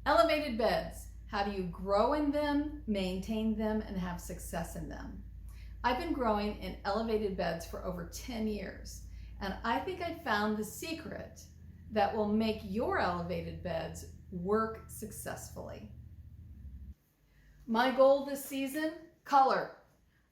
Elevated beds. How do you grow in them, maintain them, and have success in them? I've been growing in elevated beds for over 10 years, and I think I found the secret that will make your elevated beds work successfully. My goal this season, color.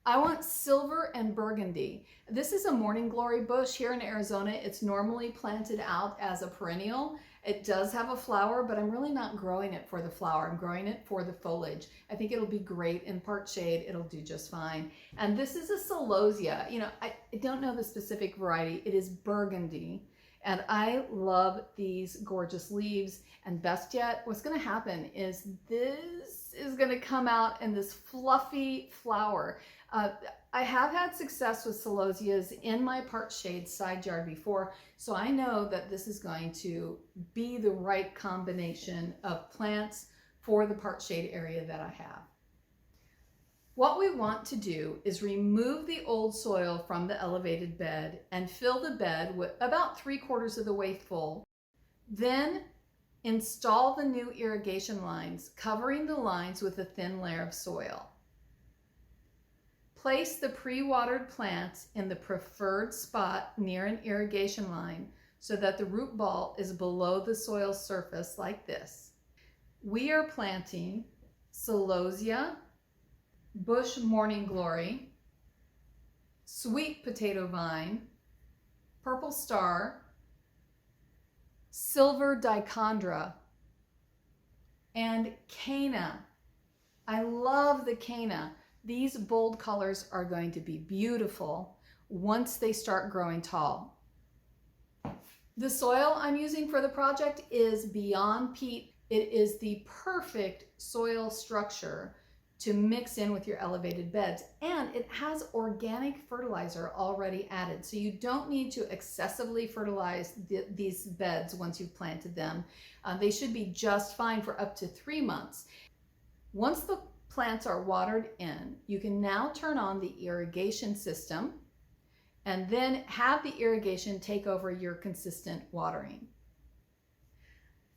I want silver and burgundy. This is a morning glory bush here in Arizona. It's normally planted out as a perennial. It does have a flower, but I'm really not growing it for the flower. I'm growing it for the foliage. I think it'll be great in part shade. It'll do just fine. And this is a Celosia. You know, I don't know the specific variety. It is burgundy. And I love these gorgeous leaves. And best yet, what's going to happen is this is going to come out in this fluffy flower. I have had success with Celosias in my part shade side yard before, so I know that this is going to be the right combination of plants for the part shade area that I have. What we want to do is remove the old soil from the elevated bed and fill the bed with about 3/4 of the way full. Then install the new irrigation lines, covering the lines with a thin layer of soil. Place the pre-watered plants in the preferred spot near an irrigation line so that the root ball is below the soil surface like this. We are planting Celosia, bush morning glory, sweet potato vine, purple star, silver Dichondra, and Canna. I love the Canna. These bold colors are going to be beautiful once they start growing tall. The soil I'm using for the project is Beyond Peat. It is the perfect soil structure to mix in with your elevated beds, and it has organic fertilizer already added, so you don't need to excessively fertilize these beds once you've planted them. They should be just fine for up to 3 months. Once the plants are watered in, you can now turn on the irrigation system and then have the irrigation take over your consistent watering.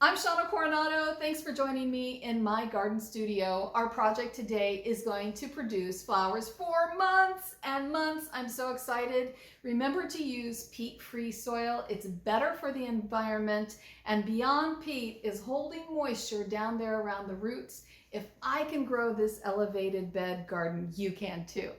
I'm Shauna Coronado. Thanks for joining me in my garden studio. Our project today is going to produce flowers for months and months. I'm so excited. Remember to use peat-free soil. It's better for the environment, and Beyond Peat is holding moisture down there around the roots. If I can grow this elevated bed garden, you can too.